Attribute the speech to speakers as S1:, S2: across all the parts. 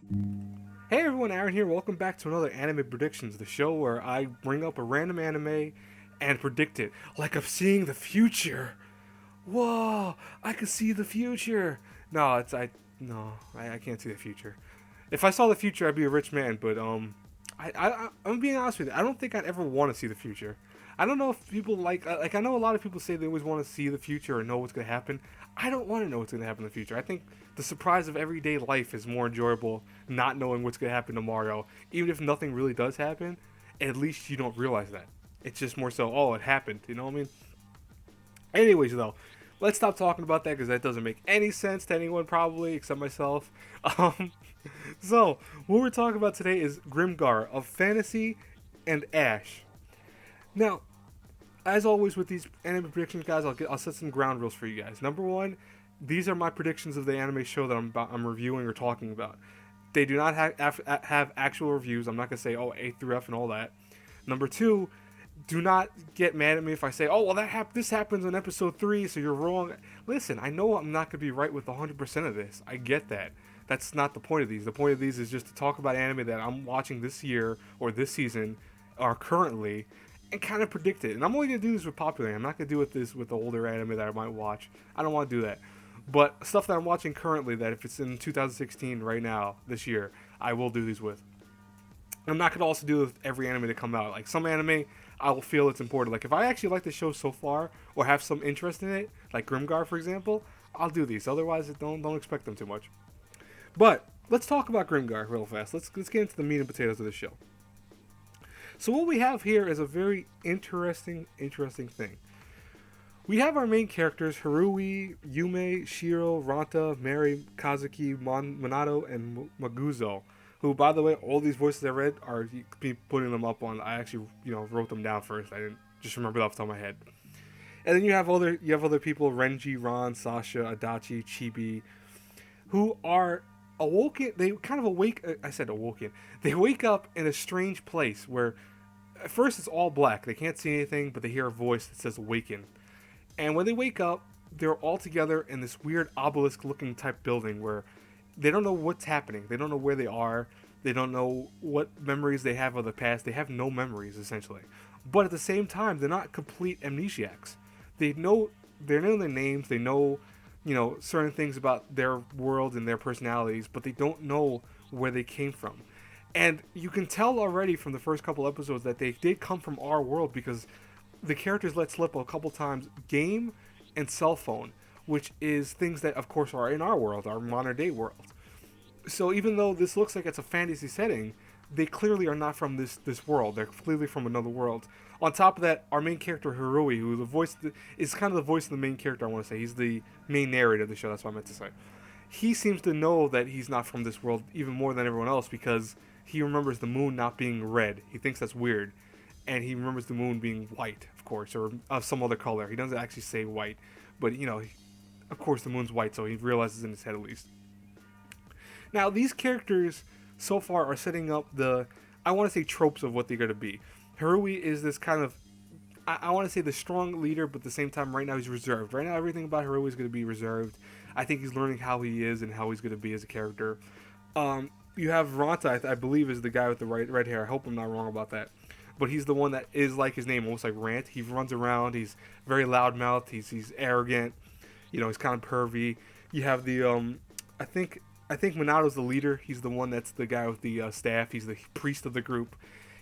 S1: Hey everyone, Aaron here. Welcome back to another Anime Predictions, the show where I bring up a random anime and predict it like I'm seeing the future. Whoa, I can see the future. No, it's I no, I can't see the future. If I saw the future, I'd be a rich man. But I'm being honest with you. I don't think I'd ever want to see the future. I don't know if people like I know a lot of people say they always want to see the future or know what's gonna happen. I don't want to know what's gonna happen in the future. I think the surprise of everyday life is more enjoyable. Not knowing what's gonna happen tomorrow, even if nothing really does happen, at least you don't realize that. It's just more so, oh, it happened. You know what I mean? Anyways, though, let's stop talking about that because that doesn't make any sense to anyone probably except myself. Um, so what we're talking about today is Grimgar of Fantasy and Ash. Now, as always with these anime predictions, guys, I'll set some ground rules for you guys. Number one, these are my predictions of the anime show that I'm reviewing or talking about. They do not have actual reviews. I'm not gonna say A through F and all that. Number two, do not get mad at me if I say, oh well, this happens in episode 3, so you're wrong. Listen, I know I'm not gonna be right with 100% of this. I get that. That's not the point of these. The point of these is just to talk about anime that I'm watching this year or this season or currently and kind of predict it. And I'm only gonna do this with popular. I'm not gonna do this with the older anime that I might watch. I don't want to do that. But stuff that I'm watching currently, that if it's in 2016 right now this year, I will do these with. I'm not gonna also do it with every anime to come out. Like some anime, I will feel it's important. Like if I actually like the show so far or have some interest in it, like Grimgar for example, I'll do these. Otherwise, don't expect them too much. But let's talk about Grimgar real fast. Let's get into the meat and potatoes of the show. So what we have here is a very interesting thing. We have our main characters Harui, Yume, Shiro, Ranta, Mary, Kazuki, Minato, and Maguzo. Who, by the way, all these voices I read are me putting them up on. I actually, wrote them down first. I didn't just remember it off the top of my head. And then you have other people: Renji, Ron, Sasha, Adachi, Chibi, who are awoken. They kind of awake. I said awoken. They wake up in a strange place where, at first, it's all black. They can't see anything, but they hear a voice that says "awaken." And when they wake up, they're all together in this weird obelisk-looking type building where they don't know what's happening. They don't know where they are. They don't know what memories they have of the past. They have no memories essentially. But at the same time, they're not complete amnesiacs. They know their names. They know, certain things about their world and their personalities, but they don't know where they came from. And you can tell already from the first couple episodes that they did come from our world because the characters let slip a couple times game and cell phone, which is things that of course are in our world, our modern day world. So even though this looks like it's a fantasy setting, they clearly are not from this world. They're clearly from another world. On top of that, our main character Hiroi, who is kind of the voice of the main character, I want to say he's the main narrator of the show. That's what I meant to say. He seems to know that he's not from this world even more than everyone else because he remembers the moon not being red. He thinks that's weird, and he remembers the moon being white, of course, or of some other color. He doesn't actually say white, but of course the moon's white, so he realizes in his head at least. Now these characters so far are setting up I want to say tropes of what they're going to be. Harui is this kind of I want to say the strong leader, but at the same time, right now he's reserved. Right now, everything about Harui is going to be reserved. I think he's learning how he is and how he's going to be as a character. You have Ranta, I believe, is the guy with the red hair. I hope I'm not wrong about that. But he's the one that is like his name, almost like Rant. He runs around. He's very loudmouthed. He's arrogant. He's kind of pervy. You have I think Minato's the leader. He's the one that's the guy with the staff. He's the priest of the group.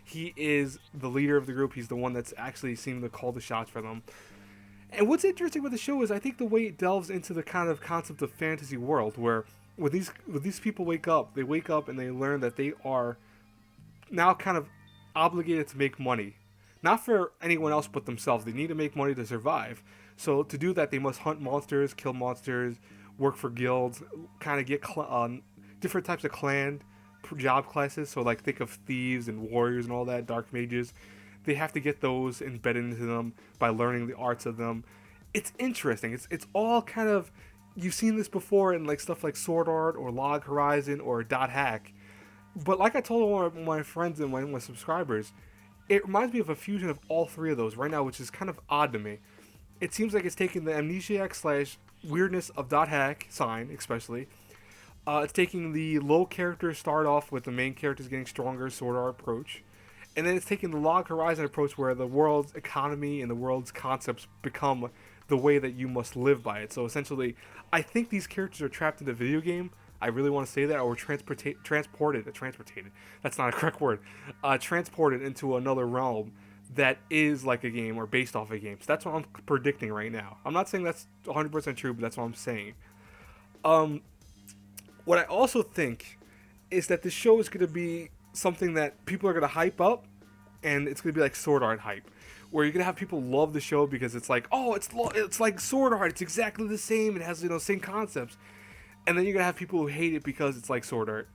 S1: He is the leader of the group. He's the one that's actually seeming to call the shots for them. And what's interesting about the show is I think the way it delves into the kind of concept of fantasy world where when these people wake up, they wake up and they learn that they are now kind of obligated to make money. Not for anyone else but themselves. They need to make money to survive. So to do that, they must hunt monsters, kill monsters, work for guilds, kind of get different types of clan job classes. So like think of thieves and warriors and all that, dark mages. They have to get those embedded into them by learning the arts of them. It's interesting. It's all kind of you've seen this before in like stuff like Sword Art or Log Horizon or Dot Hack. But like I told one of my friends and my subscribers, it reminds me of a fusion of all three of those right now, which is kind of odd to me. It seems like it's taking the amnesiac slash weirdness of Dot Hack sign, especially, It's taking the low characters start off with the main characters getting stronger, Sword Art approach, and then it's taking the Log Horizon approach where the world's economy and the world's concepts become the way that you must live by it. So essentially, I think these characters are trapped in the video game. I really want to say that, or transported. That's not a correct word. Transported into another realm that is like a game or based off a game. So that's what I'm predicting right now. I'm not saying that's 100% true, but that's what I'm saying. Um, what I also think is that this show is going to be something that people are going to hype up, and it's going to be like Sword Art hype, where you're going to have people love the show because it's like, oh, it's like Sword Art, it's exactly the same, it has same concepts, and then you're going to have people who hate it because it's like Sword Art,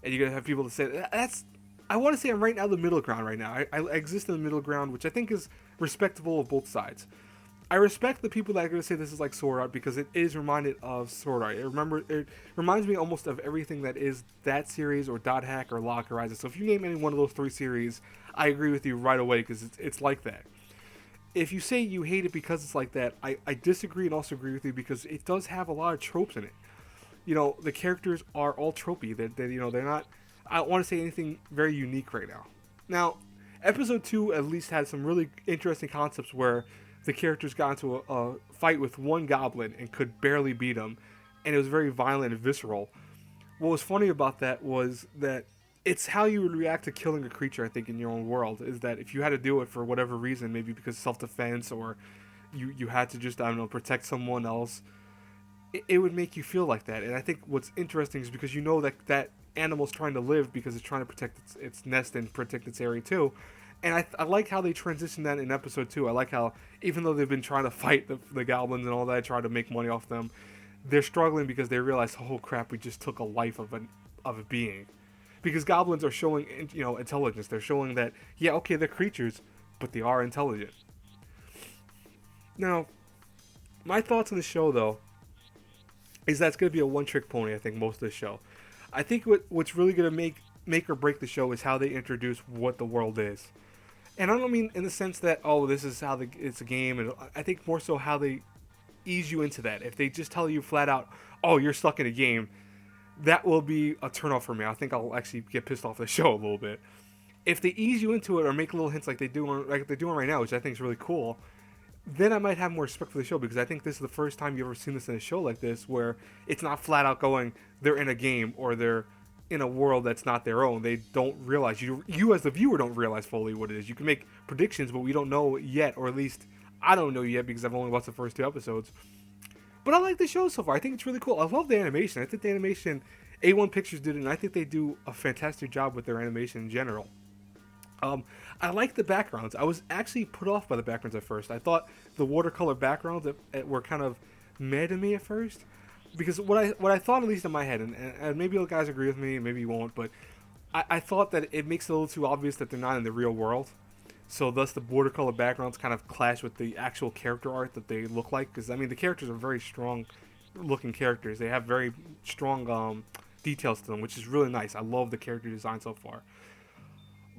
S1: and you're going to have people to say that's. I want to say I'm right now the middle ground right now. I exist in the middle ground, which I think is respectable of both sides. I respect the people that are going to say this is like Sword Art because it is reminded of Sword Art. It reminds me almost of everything that is that series or Dot Hack or Log Horizon. So if you name any one of those three series, I agree with you right away because it's like that. If you say you hate it because it's like that, I disagree and also agree with you because it does have a lot of tropes in it. The characters are all tropey. They're not. I don't want to say anything very unique right now. Now, episode 2 at least had some really interesting concepts where the characters got into a fight with one goblin and could barely beat him, and it was very violent and visceral. What was funny about that was that it's how you would react to killing a creature, I think, in your own world, is that if you had to do it for whatever reason, maybe because of self-defense or you had to just, I don't know, protect someone else, it would make you feel like that. And I think what's interesting is because that animal's trying to live because it's trying to protect its nest and protect its area too. And I like how they transitioned that in episode 2. I like how, even though they've been trying to fight the goblins and all that, try to make money off them, they're struggling because they realize, oh crap, we just took a life of a being. Because goblins are showing, intelligence. They're showing that, yeah, okay, they're creatures, but they are intelligent. Now, my thoughts on the show, though, is that it's going to be a one-trick pony, I think, most of the show. I think what's really going to make or break the show is how they introduce what the world is. And I don't mean in the sense that, oh, this is how it's a game. And I think more so how they ease you into that. If they just tell you flat out, oh, you're stuck in a game, that will be a turnoff for me. I think I'll actually get pissed off the show a little bit. If they ease you into it or make little hints like they're doing right now, which I think is really cool, then I might have more respect for the show because I think this is the first time you've ever seen this in a show like this where it's not flat out going, they're in a game or they're in a world that's not their own. They don't realize, you as the viewer don't realize fully what it is. You can make predictions, but we don't know yet, or at least I don't know yet because I've only watched the first 2 episodes. But I like the show so far. I think it's really cool. I love the animation. I think the animation, A1 Pictures did it, and I think they do a fantastic job with their animation in general. I like the backgrounds. I was actually put off by the backgrounds at first. I thought the watercolor backgrounds were kind of meh to me at first. Because what I thought, at least in my head, and maybe you guys agree with me, maybe you won't, but I thought that it makes it a little too obvious that they're not in the real world. So thus the watercolor backgrounds kind of clash with the actual character art that they look like. Because, I mean, the characters are very strong looking characters. They have very strong details to them, which is really nice. I love the character design so far.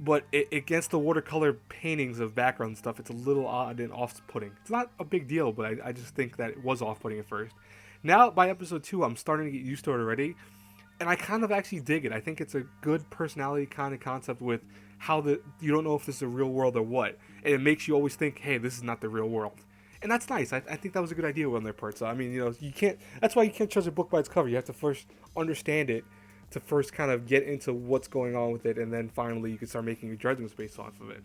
S1: But against the watercolor paintings of background stuff, it's a little odd and off-putting. It's not a big deal, but I just think that it was off-putting at first. Now, by episode 2, I'm starting to get used to it already, and I kind of actually dig it. I think it's a good personality kind of concept with how you don't know if this is a real world or what, and it makes you always think, hey, this is not the real world. And that's nice. I think that was a good idea on their part. So, I mean, you can't. That's why you can't judge a book by its cover. You have to first understand it to first kind of get into what's going on with it, and then finally you can start making your judgments based off of it.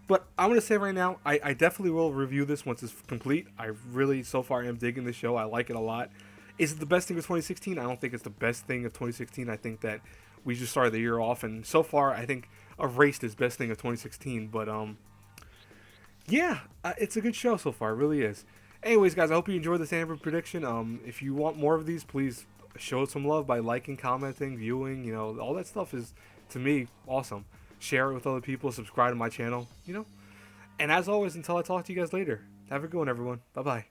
S1: But I'm going to say right now, I definitely will review this once it's complete. I really, so far, am digging the show. I like it a lot. Is it the best thing of 2016? I don't think it's the best thing of 2016. I think that we just started the year off, and so far, I think Erased is best thing of 2016. But, it's a good show so far. It really is. Anyways, guys, I hope you enjoyed this Amber prediction. If you want more of these, please show some love by liking, commenting, viewing. All that stuff is, to me, awesome. Share it with other people. Subscribe to my channel. And as always, until I talk to you guys later, have a good one, everyone. Bye-bye.